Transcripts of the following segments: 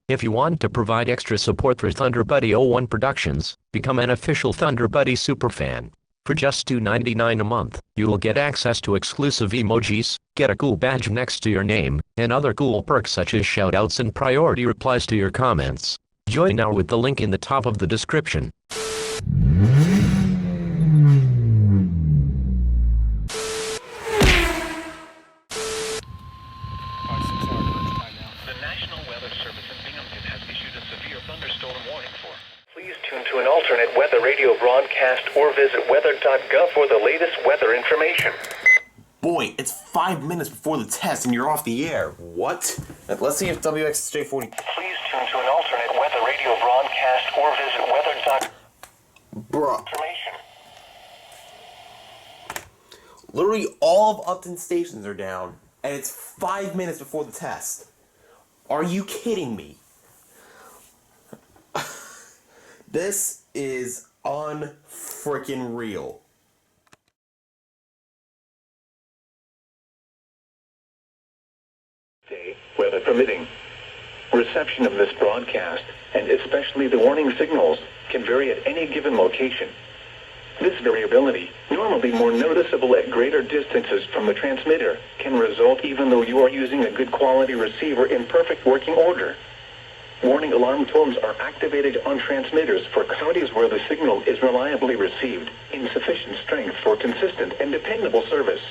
If you want to provide extra support for ThunderBuddy 01 Productions, become an official ThunderBuddy superfan. For just $2.99 a month, you will get access to exclusive emojis, get a cool badge next to your name, and other cool perks such as shoutouts and priority replies to your comments. Join now with the link in the top of the description. The National Weather Service in Binghamton has issued a severe thunderstorm warning for. Please tune to an alternate weather radio broadcast or visit weather.gov for the latest weather information. Boy, it's 5 minutes before the test and you're off the air. What? Let's see if WXJ40... Please tune to an alternate weather radio broadcast or visit weather.gov Bruh. information. Literally all of Upton stations are down, and it's 5 minutes before the test. Are you kidding me? This is unfreaking real. Weather permitting. Reception of this broadcast, and especially the warning signals, can vary at any given location. This variability, normally more noticeable at greater distances from the transmitter, can result even though you are using a good quality receiver in perfect working order. Warning alarm tones are activated on transmitters for counties where the signal is reliably received in sufficient strength for consistent and dependable service.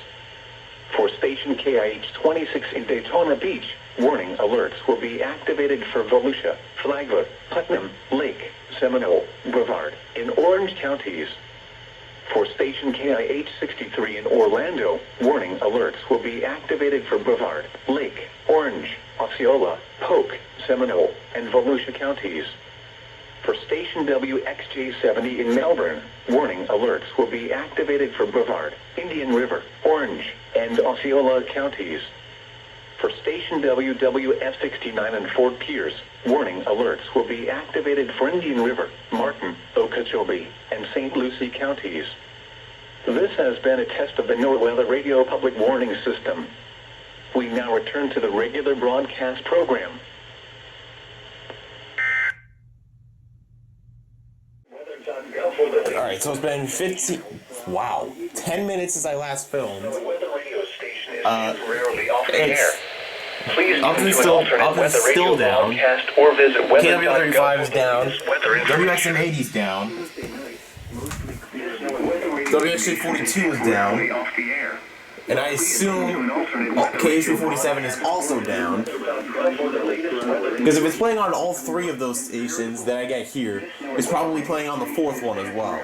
For station KIH 26 in Daytona Beach, warning alerts will be activated for Volusia, Flagler, Putnam, Lake, Seminole, Brevard, in Orange counties. For station KIH 63 in Orlando, warning alerts will be activated for Brevard, Lake, Orange, Osceola, Polk, Seminole, and Volusia counties. For station WXJ70 in Melbourne, warning alerts will be activated for Brevard, Indian River, Orange, and Osceola counties. For station WWF69 in Fort Pierce, warning alerts will be activated for Indian River, Martin, Okeechobee, and St. Lucie counties. This has been a test of the NOAA Radio Public Warning System. We now return to the regular broadcast program. Alright, so it's been 10 minutes since I last filmed. Upton's still down. KW35 is down. WXM80 is down. WXJ42 is down. And I assume KH347 is also down. Because if it's playing on all three of those stations that I get here, it's probably playing on the fourth one as well.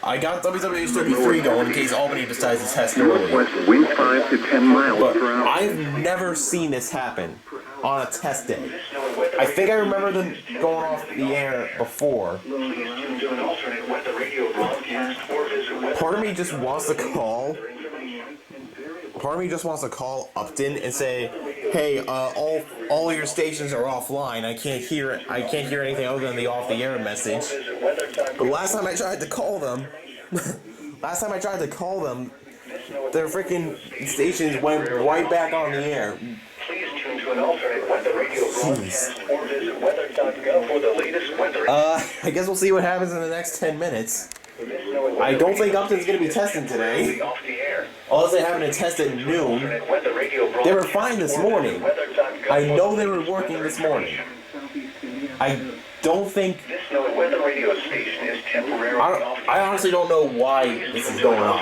I got WWH33 going in case Albany decides to test early. Wind 5 to 10 miles But per hour. I've never seen this happen on a test day. I think I remember them going off the air before. Part of me just wants to call. Part of me just wants to call Upton and say, "Hey, all your stations are offline. I can't hear anything other than the off the air message." But last time I tried to call them, their freaking stations went right back on the air. Jeez. I guess we'll see what happens in the next 10 minutes. I don't think Upton's going to be testing today. Unless they happen to test at noon. They were fine this morning. I know they were working this morning. I don't think... I honestly don't know why this is going on.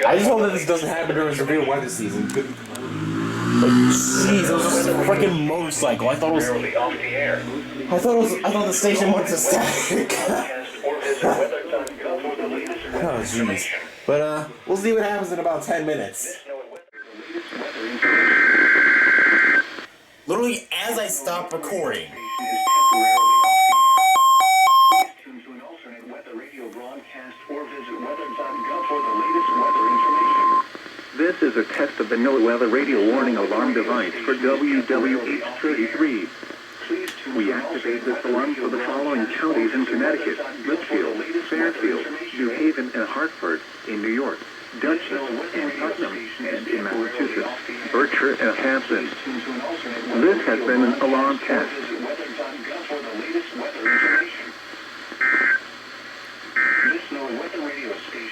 I just hope that this doesn't happen during severe weather season. Like, jeez, it was just a freaking motorcycle. I thought the station went to static. Oh, jeez. But, we'll see what happens in about 10 minutes. Literally, as I stop recording. This is a test of the NOAA Radio Warning Alarm device for WWH33. We activate this alarm for the following counties in Connecticut: Litchfield, Fairfield, New Haven, and Hartford in New York, Dutchess and Putnam, and in Massachusetts, Berkshire and Hampton. This has been an alarm test.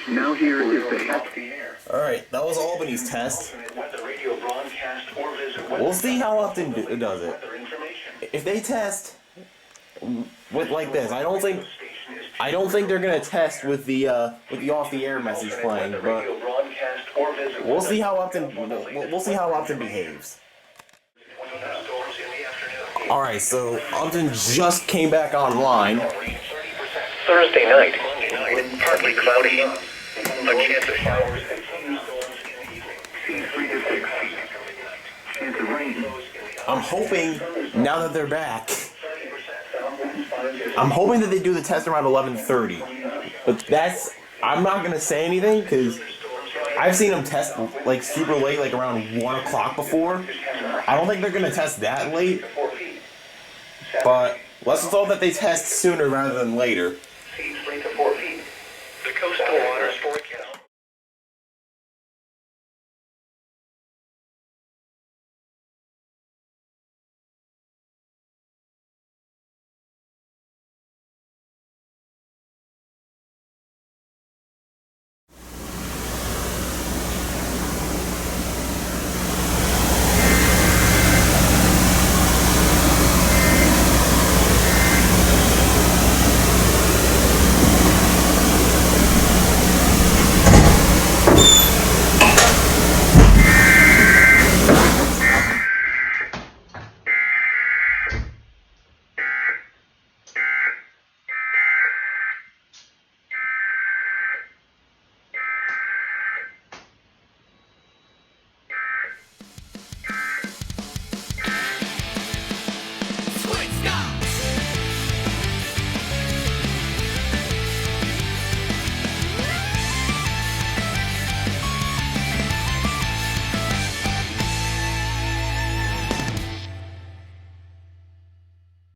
Now here is the test. Alright, that was Albany's test. We'll see how Upton does it. If they test with like this, I don't think they're gonna test with the off-the-air message playing, but we'll see how Upton behaves. Alright, so Upton just came back online. Thursday night, partly cloudy, a chance of showers, seas 3 to 6 feet, chance of rain. I'm hoping, now that they're back, I'm hoping that they do the test around 11:30. But I'm not going to say anything, because I've seen them test like super late, like around 1 o'clock before. I don't think they're going to test that late, but let's just hope that they test sooner rather than later.